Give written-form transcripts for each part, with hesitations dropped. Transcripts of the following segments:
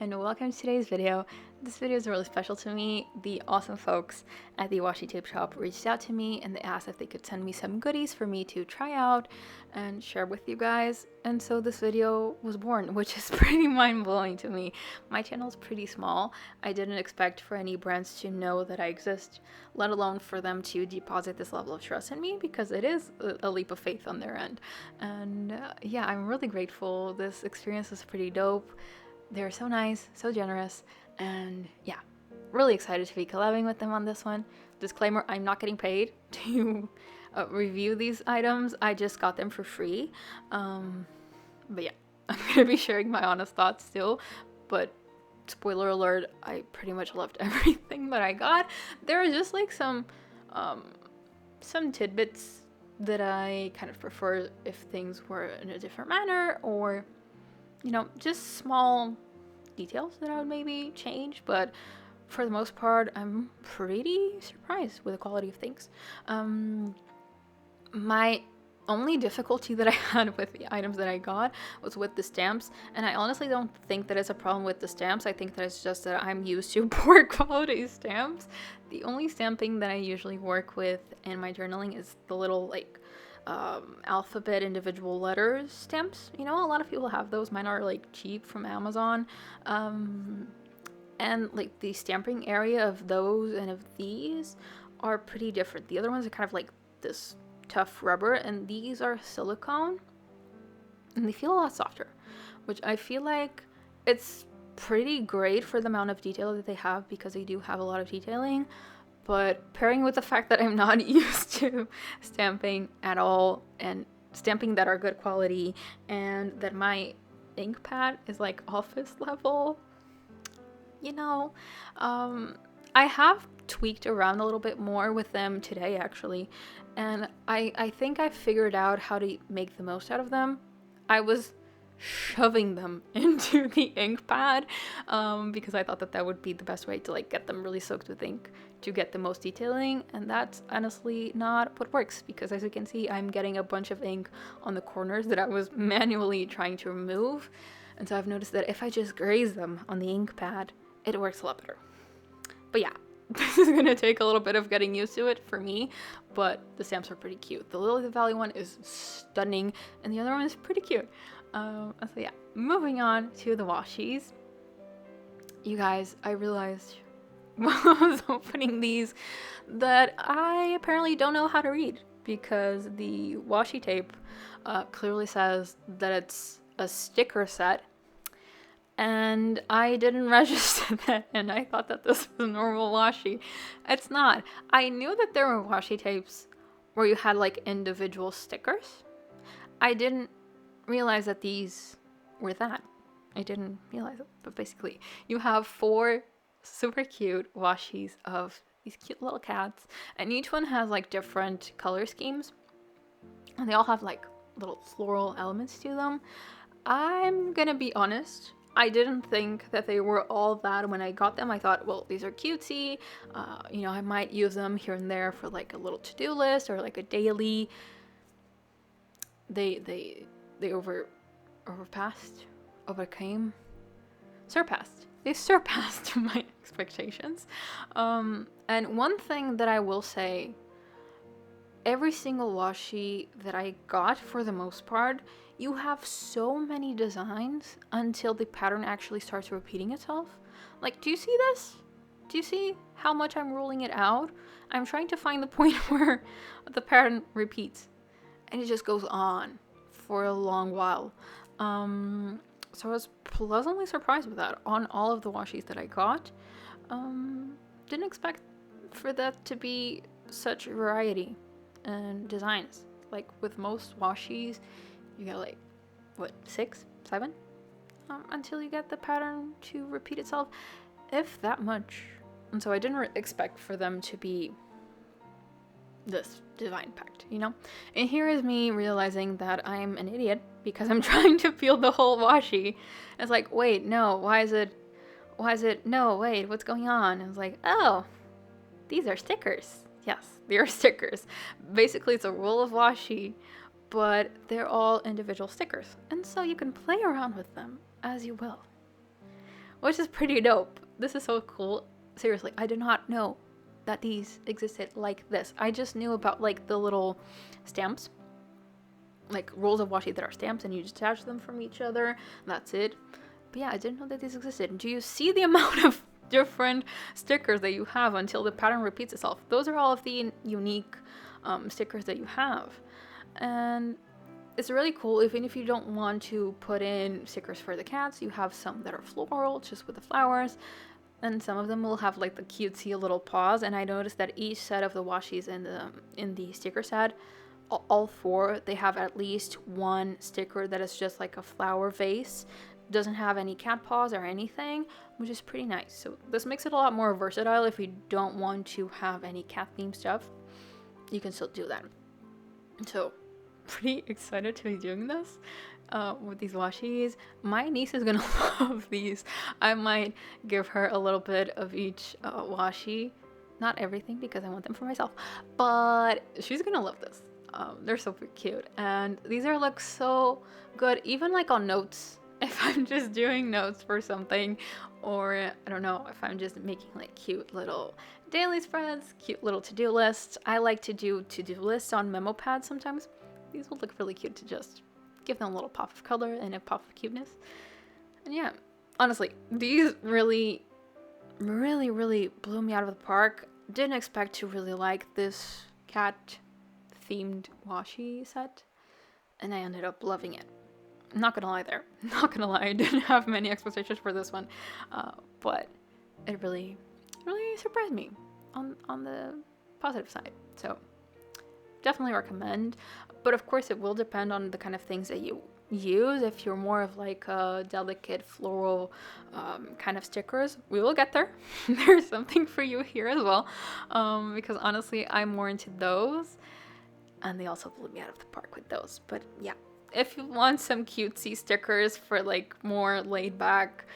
and welcome to today's video. This video is really special to me. The awesome folks at the Washi Tape Shop reached out to me and they asked if they could send me some goodies for me to try out and share with you guys. And so this video was born, which is pretty mind-blowing to me. My channel is pretty small. I didn't expect for any brands to know that I exist, let alone for them to deposit this level of trust in me, because it is a leap of faith on their end. And yeah, I'm really grateful. This experience is pretty dope. They're so nice, so generous, and yeah, really excited to be collabing with them on this one. Disclaimer, I'm not getting paid to review these items. I just got them for free. But yeah, I'm gonna be sharing my honest thoughts still, but spoiler alert, I pretty much loved everything that I got. There are just like some tidbits that I kind of prefer if things were in a different manner, or you know, just small details that I would maybe change, but for the most part, I'm pretty surprised with the quality of things. My only difficulty that I had with the items that I got was with the stamps, and I honestly don't think that it's a problem with the stamps. I think that it's just that I'm used to poor quality stamps. The only stamping that I usually work with in my journaling is the little like alphabet individual letters stamps. You know, a lot of people have those. Mine are like cheap from Amazon, and like the stamping area of those and of these are pretty different. The other ones are kind of like this tough rubber, and these are silicone, and they feel a lot softer, which I feel like it's pretty great for the amount of detail that they have, because they do have a lot of detailing. But pairing with the fact that I'm not used to stamping at all, and stamping that are good quality, and that my ink pad is like office level, you know, I have tweaked around a little bit more with them today actually, and I think I figured out how to make the most out of them. I was shoving them into the ink pad because I thought that that would be the best way to like get them really soaked with ink to get the most detailing, and that's honestly not what works, because as you can see, I'm getting a bunch of ink on the corners that I was manually trying to remove. And so I've noticed that if I just graze them on the ink pad, it works a lot better. But yeah, this is gonna take a little bit of getting used to it for me, but the stamps are pretty cute. The Lily of the Valley one is stunning, and the other one is pretty cute. So yeah, moving on to the washies. You guys, I realized while I was opening these that I apparently don't know how to read, because the washi tape clearly says that it's a sticker set, and I didn't register that, and I thought that this was normal washi. It's not. I knew that there were washi tapes where you had like individual stickers. I didn't realize that these were that. I didn't realize it, but basically you have 4 super cute washis of these cute little cats, and each one has like different color schemes, and they all have like little floral elements to them. I'm gonna be honest, I didn't think that they were all that when I got them. I thought, well, these are cutesy, you know, I might use them here and there for like a little to-do list or like a daily. They surpassed my expectations. And one thing that I will say, every single washi that I got, for the most part, you have so many designs until the pattern actually starts repeating itself. Like, do you see this? Do you see how much I'm rolling it out? I'm trying to find the point where the pattern repeats, and it just goes on for a long while. So I was pleasantly surprised with that on all of the washis that I got. Didn't expect for that to be such variety and designs. Like with most washis, you get like, what, 6, 7? Until you get the pattern to repeat itself, if that much. And so I didn't expect for them to be this design packed, you know? And here is me realizing that I'm an idiot, because I'm trying to peel the whole washi. It's like, wait, no, why is it, no, wait, what's going on? And it's like, oh, these are stickers. Yes, they are stickers. Basically, it's a roll of washi, but they're all individual stickers. And so you can play around with them as you will. which is pretty dope. This is so cool. Seriously, I did not know that these existed like this. I just knew about like the little stamps, like rolls of washi that are stamps, and you just attach them from each other. That's it. But yeah, I didn't know that these existed. Do you see the amount of different stickers that you have until the pattern repeats itself? Those are all of the unique stickers that you have. And it's really cool. Even if you don't want to put in stickers for the cats, you have some that are floral, just with the flowers. And some of them will have like the cutesy little paws. And I noticed that each set of the washis in the sticker set, all four, they have at least one sticker that is just like a flower vase. Doesn't have any cat paws or anything, which is pretty nice. So this makes it a lot more versatile. If you don't want to have any cat themed stuff, you can still do that. So pretty excited to be doing this with these washis. My niece is gonna love these. I might give her a little bit of each washi, not everything because I want them for myself, but she's gonna love this. They're super cute, and these are look so good, even like on notes. If I'm just doing notes for something, or I don't know, if I'm just making like cute little daily spreads, cute little to-do lists. I like to do to-do lists on memo pads sometimes. These will look really cute to just give them a little pop of color and a pop of cuteness. And yeah, honestly, these really, really, really blew me out of the park. Didn't expect to really like this cat themed washi set, and I ended up loving it. Not gonna lie there. Not gonna lie, I didn't have many expectations for this one, but it really, really surprised me on the positive side. So definitely recommend, but of course it will depend on the kind of things that you use. If you're more of like a delicate floral kind of stickers, we will get there. There's something for you here as well, because honestly I'm more into those, and they also blew me out of the park with those. But yeah, if you want some cutesy stickers for like more laid back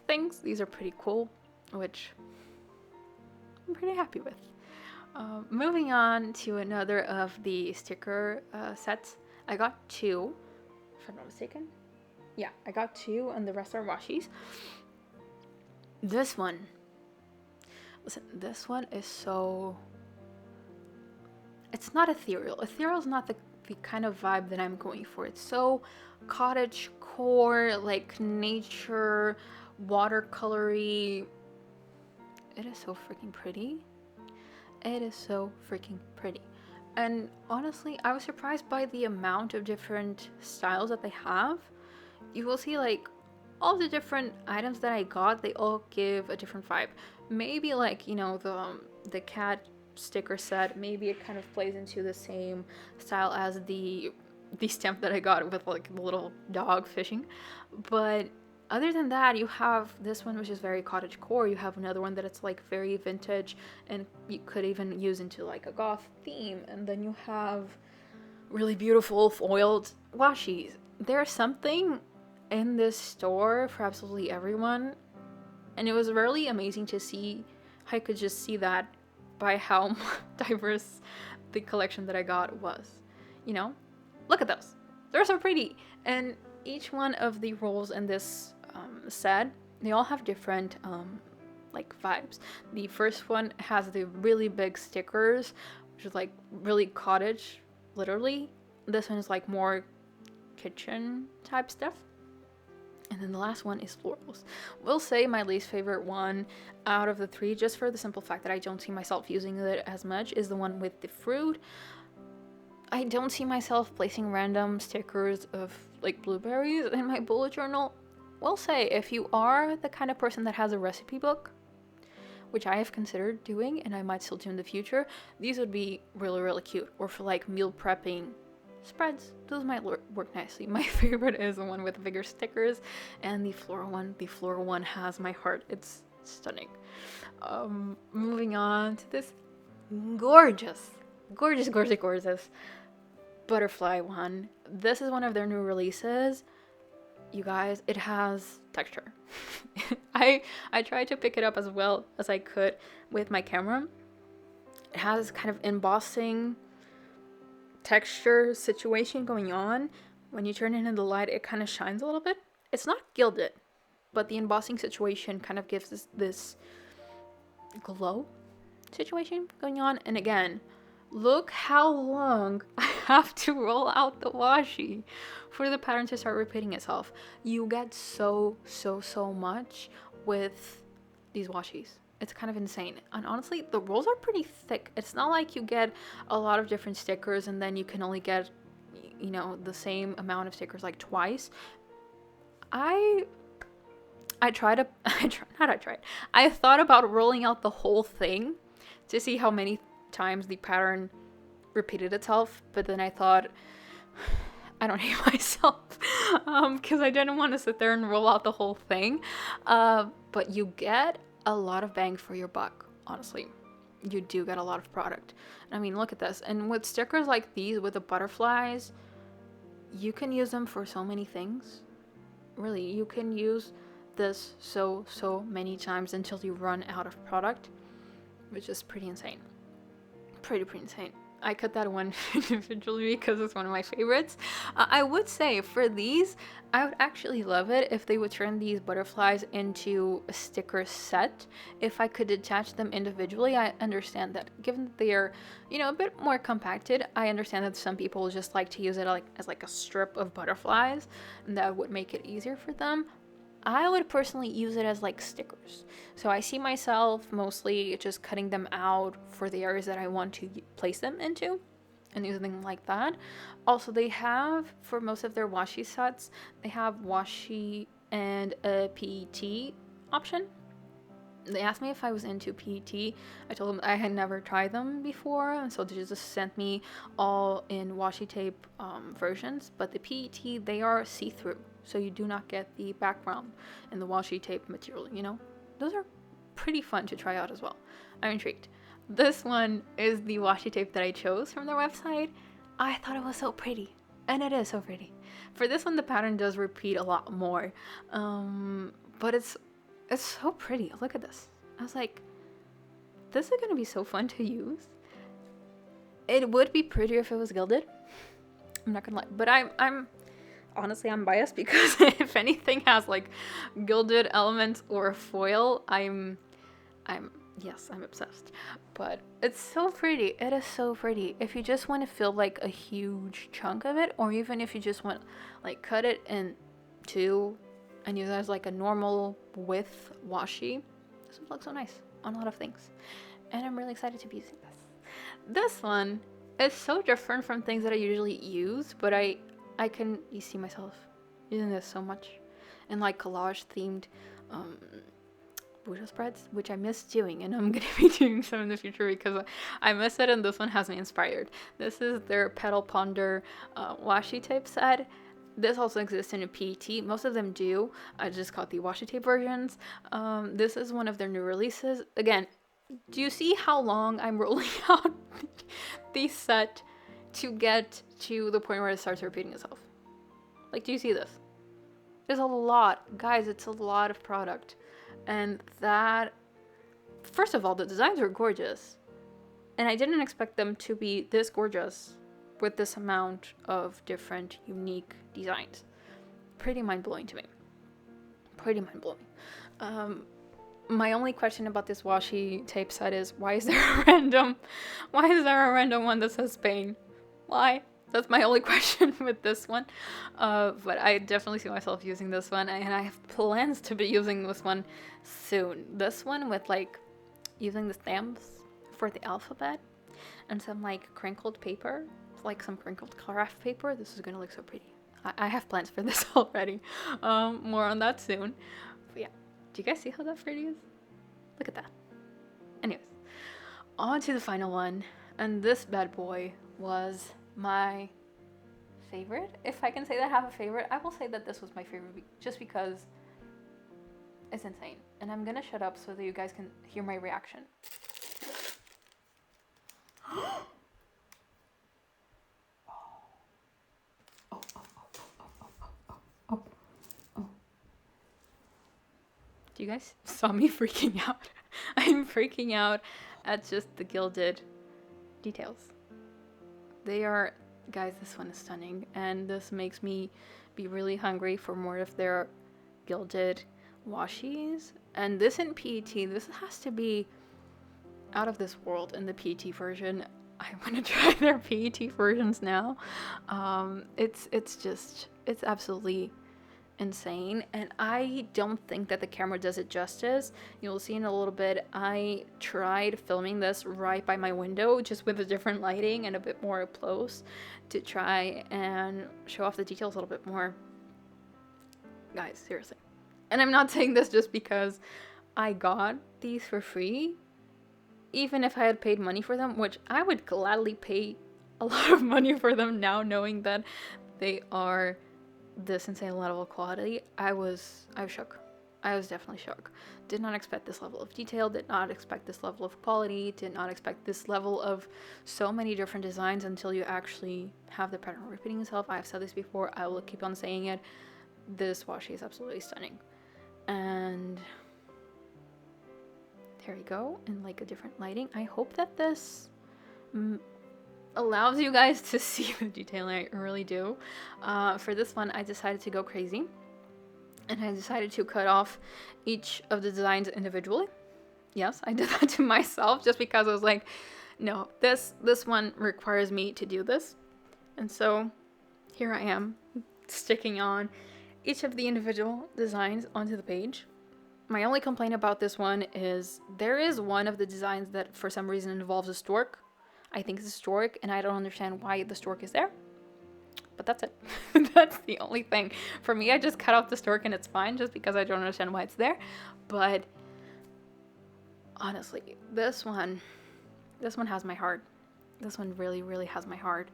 things, these are pretty cool, which I'm pretty happy with. Moving on to another of the sticker sets. I got two, if I'm not mistaken. Yeah, I got two, and the rest are washis. This one, listen, this one is so, it's not ethereal. Ethereal is not the kind of vibe that I'm going for. It's so cottage core, like nature, watercolory. It is so freaking pretty. It is so freaking pretty. And honestly, I was surprised by the amount of different styles that they have. You will see like all the different items that I got, they all give a different vibe. Maybe like, you know, the cat sticker set, maybe it kind of plays into the same style as the stamp that I got with like the little dog fishing. But other than that, you have this one which is very cottage core. You have another one that it's like very vintage and you could even use into like a goth theme. And then you have really beautiful foiled washis. There's something in this store for absolutely everyone, and it was really amazing to see. I could just see that by how diverse the collection that I got was. You know, look at those, they're so pretty. And each one of the rolls in this set, they all have different like vibes. The first one has the really big stickers, which is like really cottage, literally. This one is like more kitchen type stuff. And then the last one is florals. Will say my least favorite one out of the three, just for the simple fact that I don't see myself using it as much, is the one with the fruit. I don't see myself placing random stickers of like blueberries in my bullet journal. Will say, if you are the kind of person that has a recipe book, which I have considered doing and I might still do in the future, these would be really, really cute. Or for like meal prepping spreads, those might work nicely. My favorite is the one with bigger stickers, and the floral one. The floral one has my heart. It's stunning. Moving on to this gorgeous butterfly one. This is one of their new releases. You guys, it has texture. I tried to pick it up as well as I could with my camera. It has kind of embossing texture situation going on. When you turn it in the light, it kind of shines a little bit. It's not gilded. but the embossing situation kind of gives this glow situation going on. And again, look how long I have to roll out the washi for the pattern to start repeating itself. You get so much with these washis. It's kind of insane. And honestly, the rolls are pretty thick. It's not like you get a lot of different stickers and then you can only get, you know, the same amount of stickers like twice. I thought about rolling out the whole thing to see how many times the pattern repeated itself, but then I thought, I don't hate myself, because I didn't want to sit there and roll out the whole thing. But you get a lot of bang for your buck, honestly. You do get a lot of product. I mean, look at this. And with stickers like these, with the butterflies, you can use them for so many things. Really, you can use this so many times until you run out of product, which is pretty insane. Pretty insane. I cut that one individually because it's one of my favorites. I would say for these, I would actually love it if they would turn these butterflies into a sticker set. If I could detach them individually, I understand that. Given that they are, you know, a bit more compacted, I understand that some people just like to use it as a strip of butterflies, and that would make it easier for them. I would personally use it as like stickers. So I see myself mostly just cutting them out for the areas that I want to place them into and using them like that. Also, they have, for most of their washi sets, they have washi and a PET option. They asked me if I was into PET. I told them I had never tried them before, and so they just sent me all in washi tape versions. But the PET, they are see-through, so you do not get the background in the washi tape material, you know? Those are pretty fun to try out as well. I'm intrigued. This one is the washi tape that I chose from their website. I thought it was so pretty, and it is so pretty. For this one, the pattern does repeat a lot more, but it's so pretty. Look at this. I was like, this is gonna be so fun to use. It would be prettier if it was gilded. I'm not gonna lie, but I'm honestly, I'm biased because if anything has like gilded elements or foil, I'm obsessed. But it's so pretty. It is so pretty. If you just want to fill like a huge chunk of it, or even if you just want like cut it in two and use it as like a normal width washi, this would look so nice on a lot of things. And I'm really excited to be using this. This one is so different from things that I usually use, but you see myself using this so much in like collage themed Buddha spreads, which I miss doing, and I'm gonna be doing some in the future because I miss it, and this one has me inspired. This is their Petal Ponder washi tape set. This also exists in a PET. Most of them do. I just got the washi tape versions. This is one of their new releases. Again, do you see how long I'm rolling out the set to get to the point where it starts repeating itself? Like, do you see this? There's a lot. Guys, it's a lot of product. And that, first of all, the designs are gorgeous. And I didn't expect them to be this gorgeous with this amount of different unique designs. Pretty mind-blowing to me. Pretty mind-blowing. My only question about this washi tape set is, why is there a random one that says Spain? Why? That's my only question with this one. But I definitely see myself using this one, and I have plans to be using this one soon. This one with like using the stamps for the alphabet and some like crinkled paper, like some crinkled craft paper. This is gonna look so pretty. I have plans for this already. More on that soon. But yeah, do you guys see how that pretty is? Look at that. Anyways, on to the final one, and this bad boy was my favorite. If I can say that I have a favorite, I will say that this was my favorite just because it's insane. And I'm gonna shut up so that you guys can hear my reaction. Do you guys saw me freaking out? I'm freaking out at just the gilded details. They are, guys, this one is stunning, and this makes me be really hungry for more of their gilded washies. And this in PET, this has to be out of this world in the PET version. I want to try their PET versions now. It's absolutely insane, and I don't think that the camera does it justice. You'll see in a little bit, I tried filming this right by my window, just with a different lighting and a bit more close, to try and show off the details a little bit more. Guys, seriously. And I'm not saying this just because I got these for free. Even if I had paid money for them, which I would gladly pay a lot of money for them now, knowing that they are this insane level of quality, I was shook. I was definitely shook. Did not expect this level of detail, did not expect this level of quality, did not expect this level of so many different designs until you actually have the pattern repeating itself. I've said this before, I will keep on saying it. This washi is absolutely stunning. And there we go, in like a different lighting. I hope that this allows you guys to see the detailing. I really do. For this one, I decided to go crazy, and I decided to cut off each of the designs individually. Yes, I did that to myself just because I was like, no, this one requires me to do this. And so here I am, sticking on each of the individual designs onto the page. My only complaint about this one is there is one of the designs that for some reason involves a stork. I think it's a stork, and I don't understand why the stork is there. But that's it. That's the only thing. For me, I just cut off the stork and it's fine, just because I don't understand why it's there. But honestly, this one has my heart. This one really, really has my heart.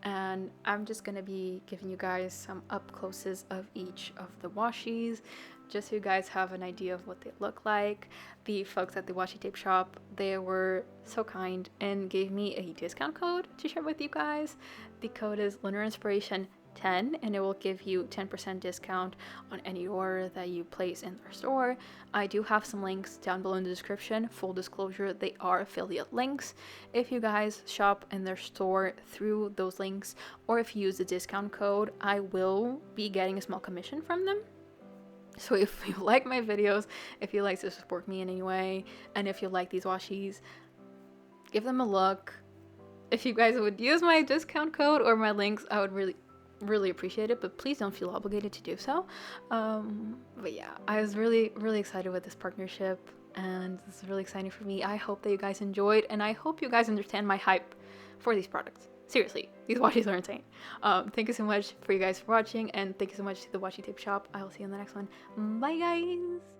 And I'm just going to be giving you guys some up closes of each of the washis, just so you guys have an idea of what they look like. The folks at the Washi Tape Shop, they were so kind and gave me a discount code to share with you guys. The code is lunar.inspiration 10, and it will give you 10% discount on any order that you place in their store. I do have some links down below in the description. Full disclosure, they are affiliate links. If you guys shop in their store through those links, or if you use the discount code, I will be getting a small commission from them. So if you like my videos, if you like to support me in any way, and if you like these washis, give them a look. If you guys would use my discount code or my links, I would really appreciate it, but please don't feel obligated to do so. But yeah, I was really excited with this partnership, and this is really exciting for me. I hope that you guys enjoyed, and I hope you guys understand my hype for these products. Seriously, these washis are insane. Thank you so much for you guys for watching, and thank you so much to the Washi Tape Shop. I will see you in the next one. Bye guys!